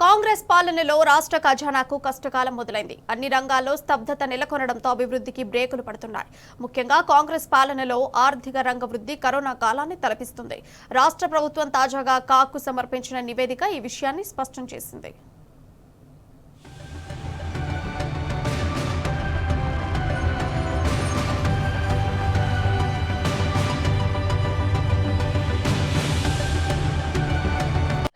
కాంగ్రెస్ పాలనలో రాష్ట్ర ఖజానాకు కష్టకాలం మొదలైంది. అన్ని రంగాల్లో స్తబ్దత నెలకొనడంతో అభివృద్ధికి బ్రేకులు పడుతున్నాయి. ముఖ్యంగా కాంగ్రెస్ పాలనలో ఆర్థిక రంగ వృద్ధి కరోనా కాలాన్ని తలపిస్తుంది. రాష్ట్ర ప్రభుత్వం తాజాగా కాకు సమర్పించిన నివేదిక ఈ విషయాన్ని స్పష్టం చేసింది.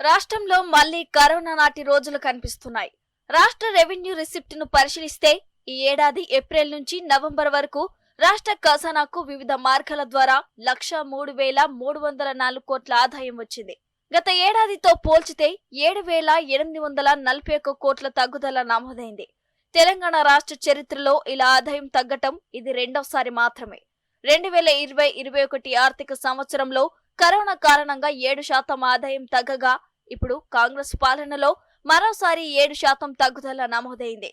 రాష్ట్రంలో మళ్లీ కరోనా నాటి రోజులు కనిపిస్తున్నాయి. రాష్ట్ర రెవెన్యూ రిసిప్ట్ ను పరిశీలిస్తే ఈ ఏడాది ఏప్రిల్ నుంచి నవంబర్ వరకు రాష్ట్ర ఖజానాకు వివిధ మార్గాల ద్వారా 1,03,304 కోట్ల ఆదాయం వచ్చింది. గత ఏడాదితో పోల్చితే 7,841 కోట్ల తగ్గుదల నమోదైంది. తెలంగాణ రాష్ట్ర చరిత్రలో ఇలా ఆదాయం తగ్గటం ఇది రెండవసారి మాత్రమే. 2020-21 ఆర్థిక సంవత్సరంలో కరోనా కారణంగా 7% ఆదాయం తగ్గగా ఇప్పుడు కాంగ్రెస్ పాలనలో మరోసారి 7% తగ్గుదల నమోదైంది.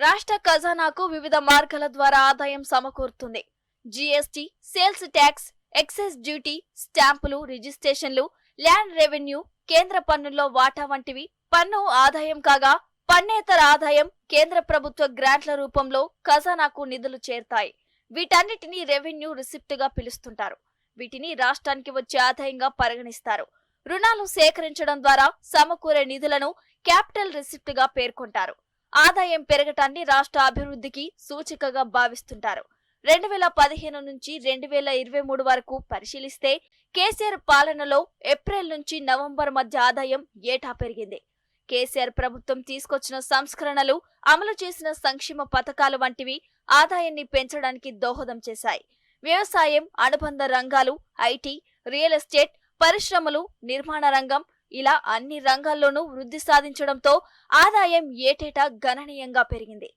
రాష్ట్ర ఖజానాకు వివిధ మార్గాల ద్వారా ఆదాయం సమకూరుతుంది. GST, sales tax, excise duty, స్టాంపులు, రిజిస్ట్రేషన్లు, ల్యాండ్ రెవెన్యూ, కేంద్ర పన్నుల్లో వాటా వంటివి పన్ను ఆదాయం కాగా, పన్నేతర ఆదాయం కేంద్ర ప్రభుత్వ గ్రాంట్ల రూపంలో ఖజానాకు నిధులు చేరతాయి. వీటన్నిటిని రెవెన్యూ రిసిప్ట్ గా పిలుస్తుంటారు. వీటిని రాష్ట్రానికి వచ్చే ఆదాయంగా పరిగణిస్తారు. రుణాలు సేకరించడం ద్వారా సమకూరే నిధులను క్యాపిటల్ రిసిప్ట్ గా పేర్కొంటారు. ఆదాయం పెరగటాన్ని రాష్ట్ర అభివృద్ధికి సూచికగా భావిస్తుంటారు. 2015 నుంచి 2023 వరకు పరిశీలిస్తే కేసీఆర్ పాలనలో ఏప్రిల్ నుంచి నవంబర్ మధ్య ఆదాయం ఏటా పెరిగింది. కేసీఆర్ ప్రభుత్వం తీసుకొచ్చిన సంస్కరణలు, అమలు చేసిన సంక్షేమ పథకాలు వంటివి ఆదాయాన్ని పెంచడానికి దోహదం చేశాయి. వ్యవసాయం, అనుబంధ రంగాలు, ఐటీ, రియల్ ఎస్టేట్, పరిశ్రమలు, నిర్మాణ రంగం ఇలా అన్ని రంగాల్లోనూ వృద్ధి సాధించడంతో ఆదాయం ఏటేటా గణనీయంగా పెరిగింది.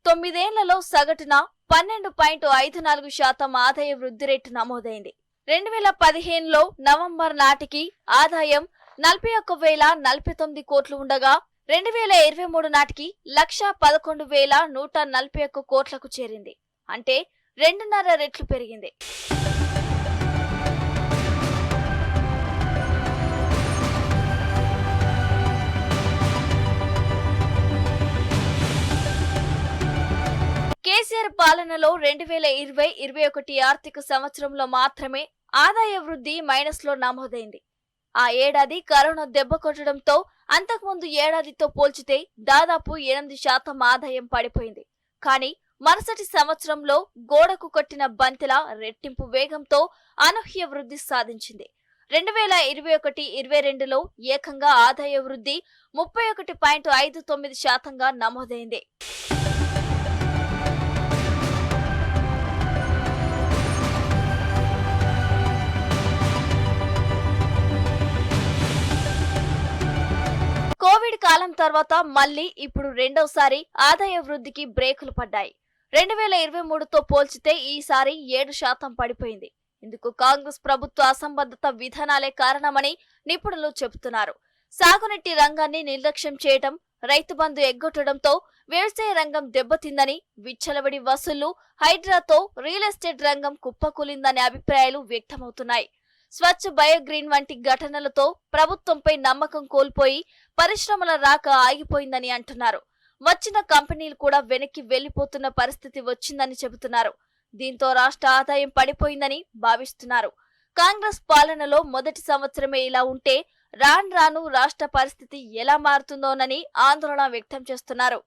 9 ఏళ్లలో సగటున 12.54% ఆదాయ వృద్ధి రేటు నమోదైంది. 2015లో నవంబర్ నాటికి ఆదాయం 41,049 కోట్లు ఉండగా 2023 నాటికి 1,11,141 కోట్లకు చేరింది. అంటే 2.5 రెట్లు పెరిగింది. కేసీఆర్ పాలనలో 2020-21 ఆర్థిక సంవత్సరంలో మాత్రమే ఆదాయ వృద్ధి మైనస్ లో నమోదైంది. ఆ ఏడాది కరోనా దెబ్బ కొట్టడంతో అంతకుముందు ఏడాదితో పోల్చితే దాదాపు 8% ఆదాయం పడిపోయింది. కానీ మరుసటి సంవత్సరంలో గోడకు కొట్టిన బంతిలా రెట్టింపు వేగంతో అనూహ్య వృద్ధి సాధించింది. 2021-22లో ఏకంగా ఆదాయ వృద్ధి 31.59%గా నమోదైంది. కోవిడ్ కాలం తర్వాత మళ్లీ ఇప్పుడు రెండోసారి ఆదాయ వృద్ధికి బ్రేకులు పడ్డాయి. 2023తో పోల్చితే ఈసారి 7% పడిపోయింది. ఇందుకు కాంగ్రెస్ ప్రభుత్వ అసంబద్ధత విధానాలే కారణమని నిపుణులు చెబుతున్నారు. సాగునీటి రంగాన్ని నిర్లక్ష్యం చేయడం, రైతు బంధు ఎగ్గొట్టడంతో వ్యవసాయ రంగం దెబ్బతిందని, విచ్చలవిడి వసూళ్లు, హైడ్రాతో రియల్ ఎస్టేట్ రంగం కుప్పకూలిందనే అభిప్రాయాలు వ్యక్తమవుతున్నాయి. స్వచ్ఛ బయోగ్రీన్ వంటి ఘటనలతో ప్రభుత్వంపై నమ్మకం కోల్పోయి పరిశ్రమల రాక ఆగిపోయిందని అంటున్నారు. వచ్చిన కంపెనీలు కూడా వెనక్కి వెళ్లిపోతున్న పరిస్థితి వచ్చిందని చెబుతున్నారు. దీంతో రాష్ట్ర ఆదాయం పడిపోయిందని భావిస్తున్నారు. కాంగ్రెస్ పాలనలో మొదటి సంవత్సరమే ఇలా ఉంటే రాను రాను రాష్ట్ర పరిస్థితి ఎలా మారుతుందోనని ఆందోళన వ్యక్తం చేస్తున్నారు.